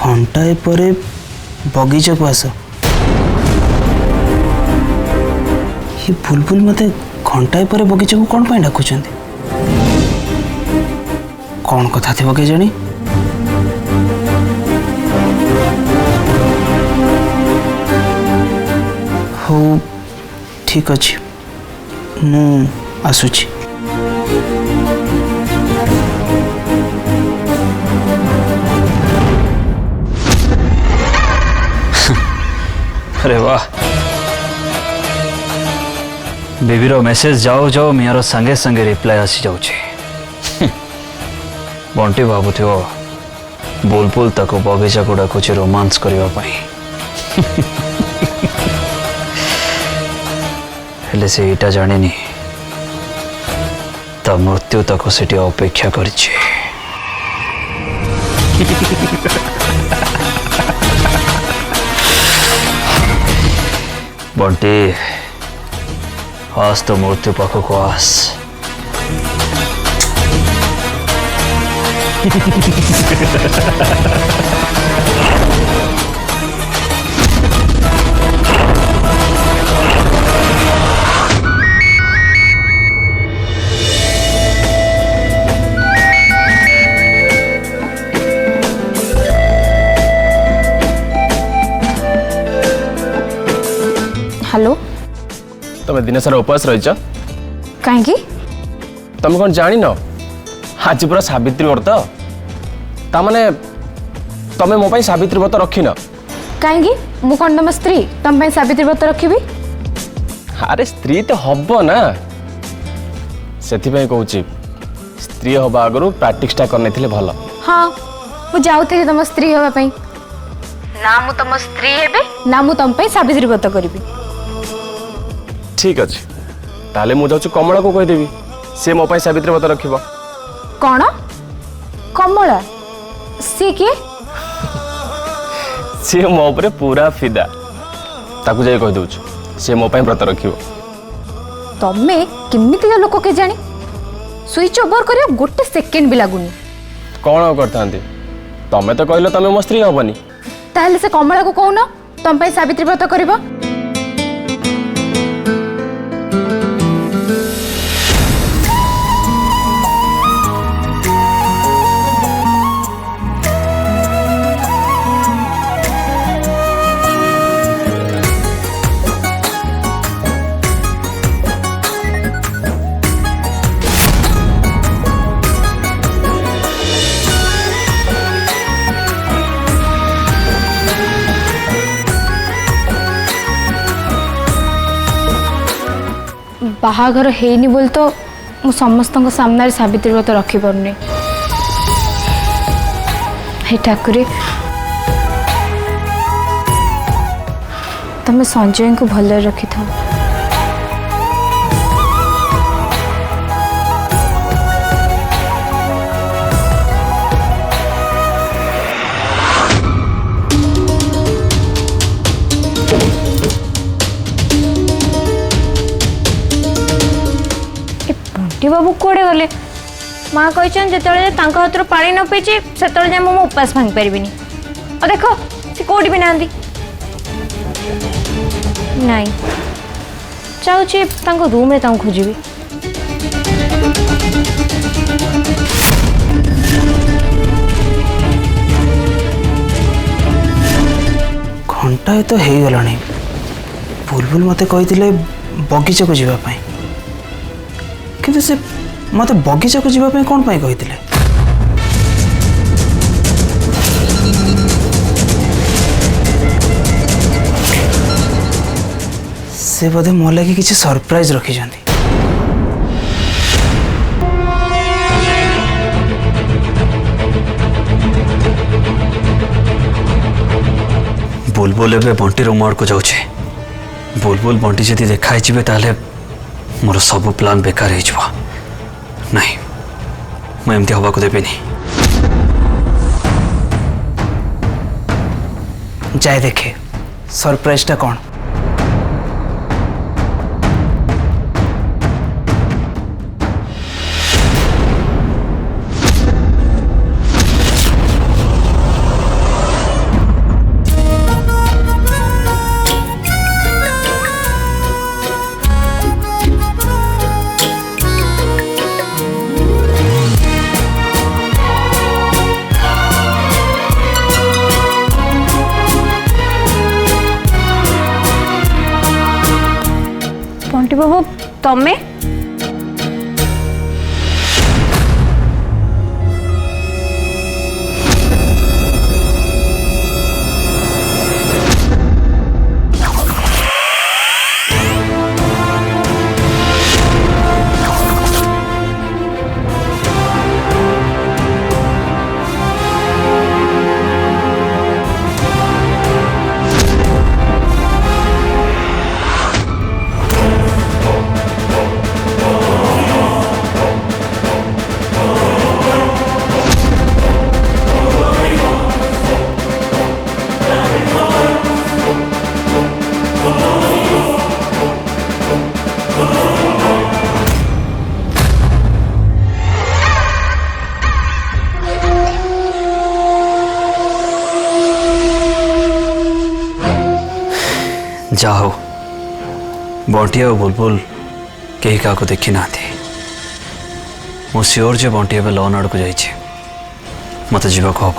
घंटाए परे बगीचा को आस ये बुलबुल मते घंटाए परे बगीचा को कौन पाई डाकुचंती कौन कथा थे के जानी हो ठीक अच्छे मु आसुची अरे वाह बेबी रो मेसेज जाओ जाओ मियारो संगे संगे रिप्लाई आसी जाऊे बंटी भावुथिव बुलबुल ताको बगीचा को डाकुचे रोमांस करने हेले से इटा जानिनी ता मृत्यु ताको सेठी अपेक्षा करछि बंटी आज तो मृत्यु पाखक आस हेलो तुम दिन सारा उपवास रही कहीं तुम कौन जान आज पूरा सावित्री व्रत ताने तुम्हें मो सावित्री व्रत रखिन कहीं मु कौन तुम स्त्री तुम सावित्री व्रत रखी अरे स्त्री तो हम ना से कहूँ स्त्री हवा आगु प्राक्टिसटा करने भल हाँ मु जाऊली तुम स्त्री हाँपाई ना मु तुम स्त्री हेबे ना मु तुम सावित्री व्रत करी ठीक अच्छे ताले मु जाऊँ कमला को कहीदेवी सी मो सावित्री व्रत रख कौन कमला सी किए सी मो पर पूरा फिदा ताकू जाई कह दउछु सी मो व्रत रखिबो तमे केमिति लोक के जानी स्विच ओवर करियो गोटे सेकंड भी लागुनी कौन करथांती तमे तो कहलो तमे मो स्त्री हबनी ताहले से कमला को कहून तुम सावित्री व्रत करिबो बाहाघर हेनी बोल तो मु समस्त सामने सावित्री व्रत रखी पारनी हे ठाकुर तमें संजय को भल रखी था बाबू कौड़े गले माँ कहते जो हाथ पानी न पीची से जाए मो उपास भांगी पारि और देख सी कौटी भी ना नहीं चाहूँ रूम रे खोजी घंटाए तो हो गला बुलबुल मते कही बगीचा को जीवाई किंतु से मत बगीचा को जीवाई कौन पाई कही से बोधे मो लगे किसी सरप्राइज रखी बुलबुल एवं बंटी रूम को जाऊे बुलबुल बंटी जदि देखाई ताले मोर सब प्लान बेकार हो नहीं मैं एमती हवा को देविनी जाए देखे सरप्राइजटा कौन। बंटी बाबू तमे जा हो बंटी और बुलबुल कहीं क्या देखी ना मु सियोर जे बंटी ए लॉन आड़ को जाइए मत जीवाक हम।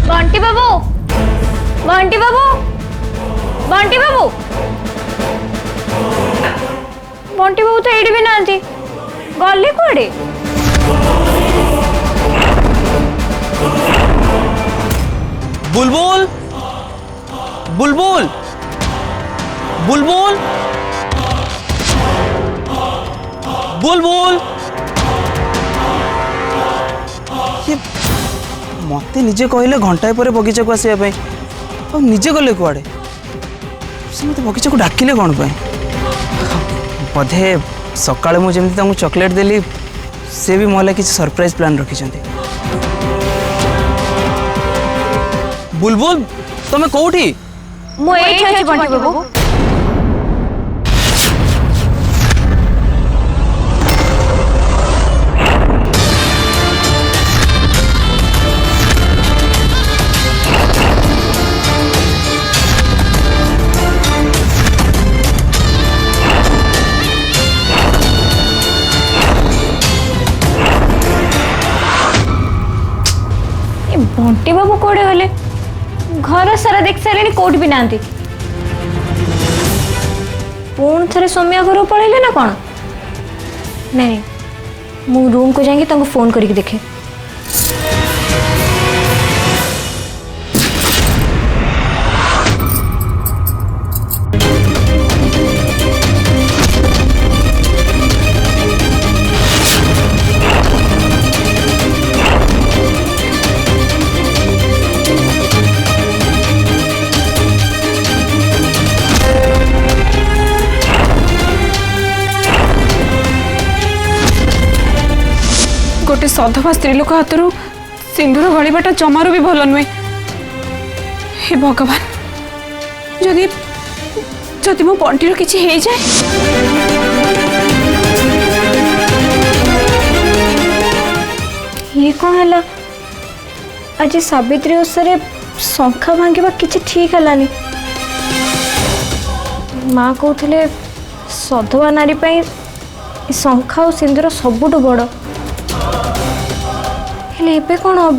बंटी बाबू बंटी बाबू बंटी बाबू बंटी बाबू तो एडी भी ना गले कुआड़े बुलबुल बुलबुल बुलबुल बुलबुल ये मते निजे कहले घंटाए पर बगीचा को आसवाई और निजे गले कुआड़े से मत बगीचा को डाकिले कौन पे बोधे सकाଳେ ମୁଁ ଯେମିତି ତାଙ୍କୁ ଚକୋଲେଟ୍ ଦେଲି ସେ ବି ମୋ ଲାଗି କିଛି ସରପ୍ରାଇଜ ପ୍ଲାନ୍ ରଖିଛନ୍ତି। बुलबुल तमे कोठी मु एठी अछि बंटी बाबू। बंटी बाबू कोड़े गले घर सारा देख सारे कोट भी ना पुणी थे सौम्या घर पड़े ना कौन नहीं मु रूम को जाएंगे फोन करके देखे। गोटे सधवा स्त्री लोक हाथ सिंदूर गलवाटा जमारू भी भल नुहे। हे भगवान जदि जदि मो बंटीर किछि हे जाए ये कौन है आज सावित्री ओसरे शंखा भांगा किछि ठीक हलानी माँ कहते सधवा नारी पाई शंखा और सिंदूर सबुठु बड़ हेले कौन हम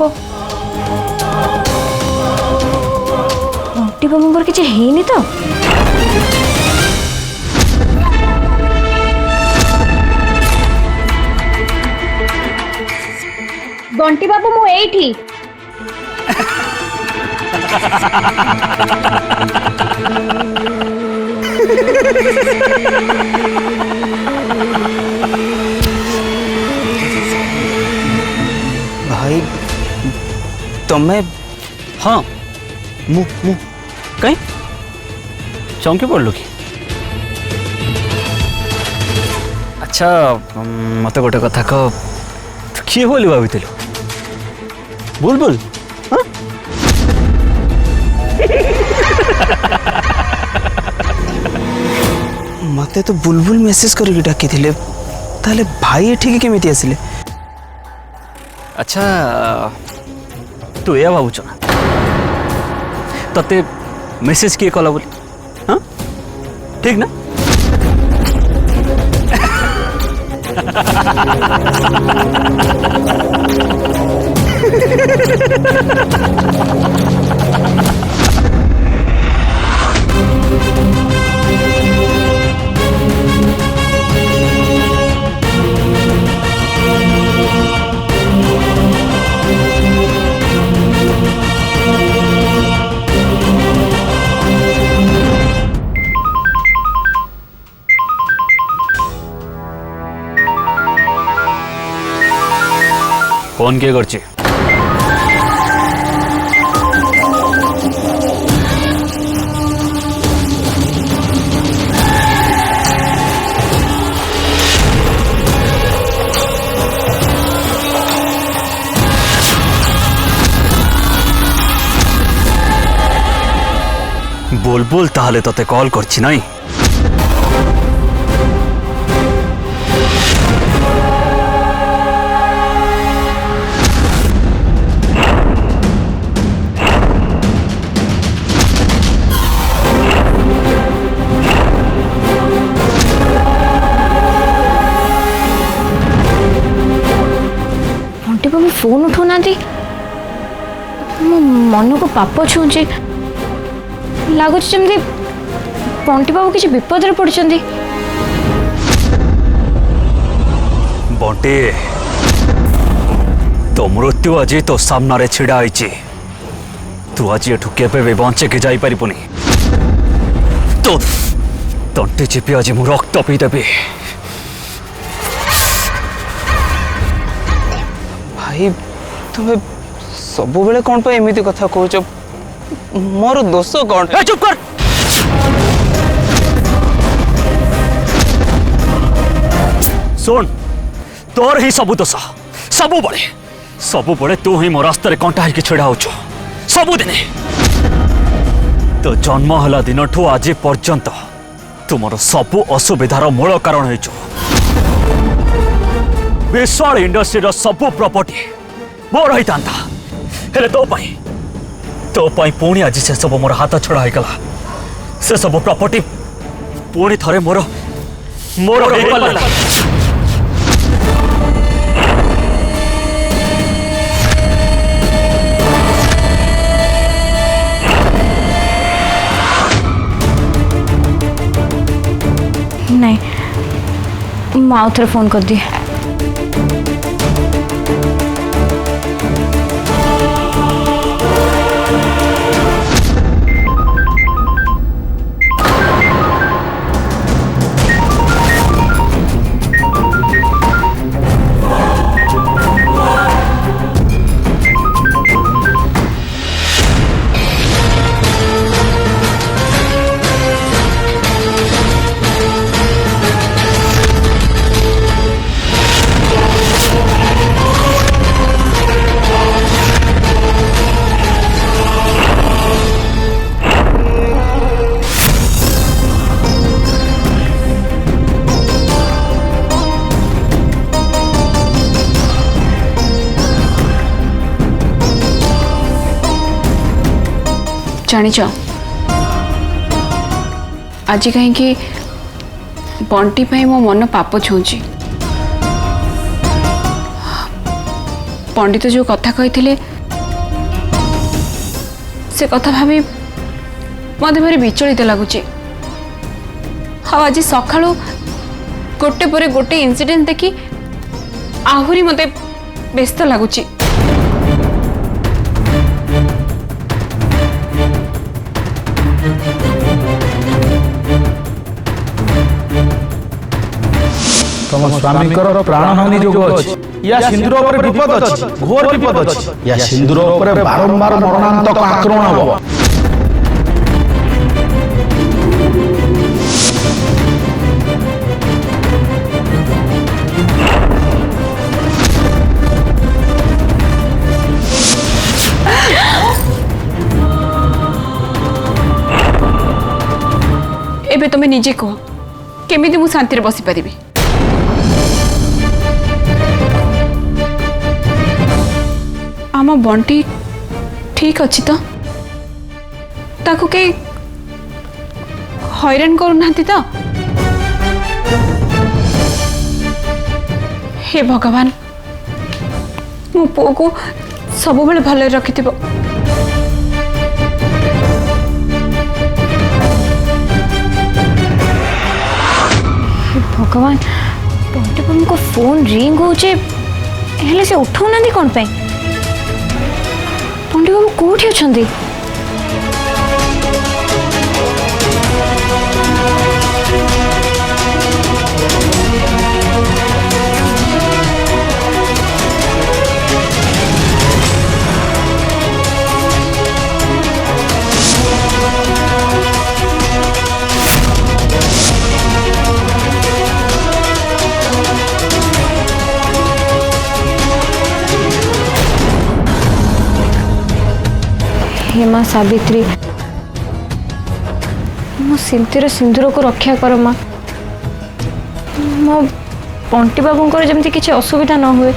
बंटी बाबू किसी है तो बंटी बाबू मु एठी भाई तमे हाँ मु मु कहीं चौंकी पड़लु कि अच्छा मत गोटे कथा कह तू किए बोली भाभी बुलबुल हाँ? मते तो बुलबुल मेसेज करके डाकी थिले ताले भाई एठी केमिति आसिले अच्छा तू या भावुच ना तते मेसेज किए कला बोली हाँ ठीक ना फोन किए करछे बुलबुल ताहले तते कॉल करछि नहीं बंटी बाबू फोन उठाना मो मन को पाप छुचे लगुच जमी बंटी बाबू किसी विपद में पड़ते बंटी तो मृत्यु आज तो सामने छिड़ा होइछि तू आज एठू केबे भी बंचे के जाई परिबुनी तो तंटी चिपी आज मु रक्त पी देबी भाई तुम सब बेले कौन पे एमिति कथा कहछ मोर दोष कौन ए चुप कर सुन तोर ही सबु दोष सबु बड़े तू ही मो रास्ते कंटा ही छिड़ा होचो सबु दिने तो जन्म हला दिन ठू आज पर्यंत तुमर सबु असुविधार मूल कारण होइचो विशाल इंडस्ट्री सबु प्रॉपर्टी मोर होता हेले तो पुणी आज से सब मोर हाथ छड़ा हो गला से सब प्रॉपर्टी पुणी थरे मोर मोर नहीं मैं आउ थे फोन कर दी जानिच आज कहीं बंटी पाई मो मन पाप छुची पंडित जो कथा कही से कथा भाभी मत भारी विचलित लगुच आज सका गोटे पर गोटे इनसीडेंट देखी आहरी मत व्यस्त लगुच तम स्वामी प्राण हानि जो अच्छी या सिंदूर विपद अच्छी घोर विपद अच्छी या सिंदूर बारंबार मरणांतक आक्रमण हम एबे तुम निजे कह केमिति मु शांति बसी पारि आम बंटी ठीक अच्छी तो ताकू के हैरान करूना तो हे भगवान मो पुओ को सब बेले भले रखि भगवान बंटी बाबू को फोन रिंग होचे हेले से उठाऊ ना कौन पे बंटी बाबू कोठी अछंती हे माँ सावित्री मो सिंतिर सिंदूर को रक्षा कर माँ मो बंटी बाबू जमती किसी असुविधा न हुए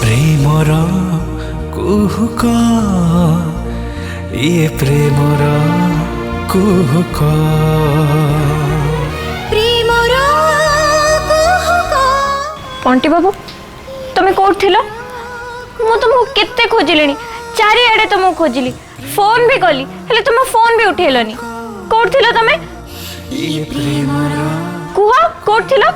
प्रेमर कुहुक ये प्रेमर कुहुक बंटी बाबू तुम्हें कौट थिला मु तुमको केते खोजिलेनी चारिआडे तुमको खोजिली फोन भी कली हेले तुम फोन भी उठेलनी कौट थिला तमे कुहा कौट थिला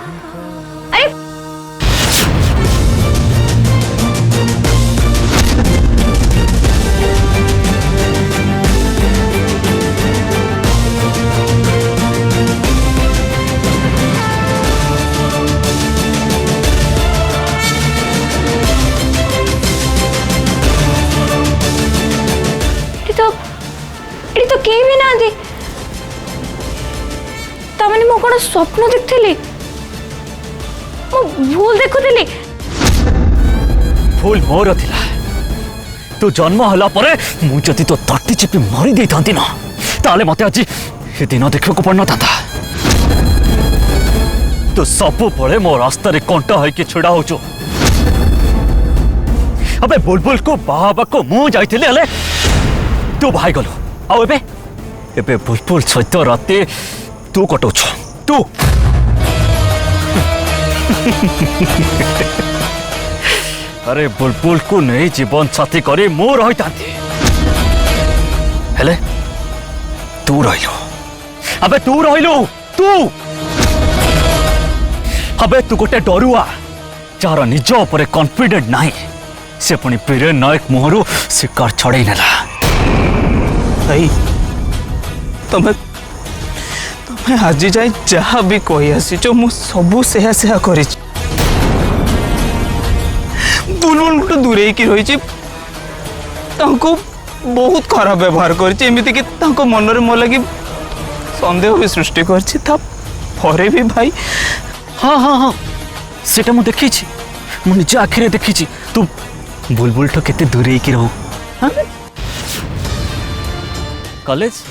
अरे तो के भी ना दी तमने मो कोन स्वप्न देखथली मो भूल देखुथली भूल मोर थिला तू जन्म हला परे मु जति तो तट्टी चिपी मरी देई थांती ना ताले मते आज ए दिन देखो को पड़ना था तू सब पळे मो रास्ता रे कंटा होई के छुड़ा होचो अबे बुलबुल को बाबा को मु जाइथिले हले तू भाई गलो आओ एबे बुलबुल सहित राते तू कटौछ तू अरे बुलबुल को नहीं जीवन साथी करे मु रही तांती हेले तू रहिलो अबे तू रहिलो तू अबे तू गोटे डरुआ जार निज उपरे कॉन्फिडेंट नाही से पुणी बीरेन नायक मुहरु शिकार छड़े नेला भाई तुम्हें तुम्हें आज जाए जहाँ भी कही आसीच मु सबू सेहा कर बुलबुल गोटे दूरे की रही बहुत खराब व्यवहार करमती कि मन में मो लगी संदेह भी सृष्टि करे भी भाई हाँ हाँ हाँ सेटा मु देखी मु निज आखिरे देखी तू बुलबुल तो केते दूरे की रहो हाँ कॉलेज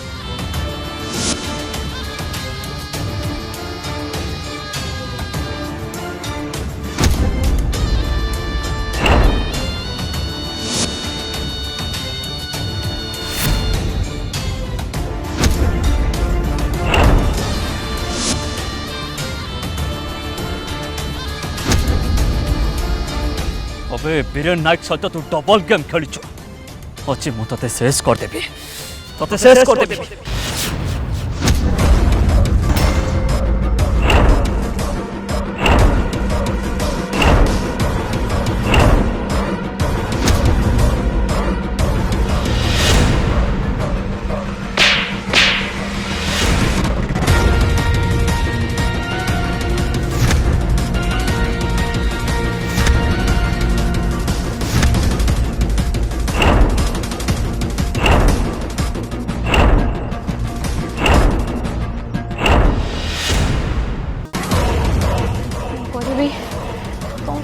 अबे बीरेन नायक सहित तू डबल गेम खेलुच अच्छी मु ते शेष करदेवी तते शेष करदेवी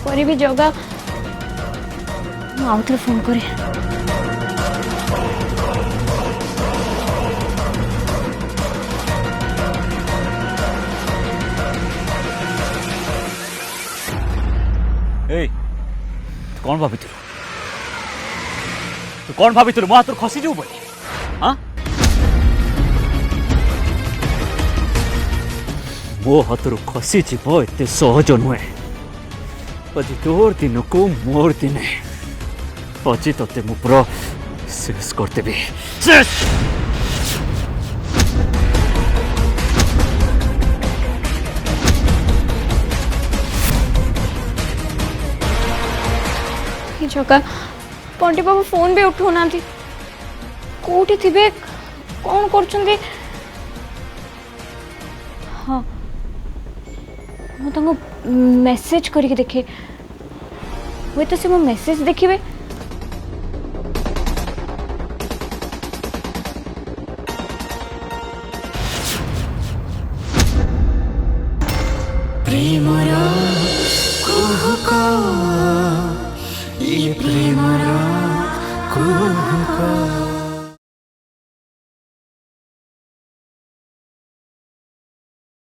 करी भी जगह ମୁଁ ଆଉ ଥରେ ଫୋନ୍ କରେ। ए तू कौन भाविथिलु मो हाथ खसी जाऊ बोली हाँ मो हाथ खसी जीव एत सहज नुहे आज तोर दिन को मोर दिन आज ते मु पूरा शेष करदेवी शेष। जगह पंटी बाबू फोन भी उठो ना कोठी थिबे कौन करछंदी। हाँ मु तांको मेसेज करके देखे हुए तो से मो मेसेज देखिबे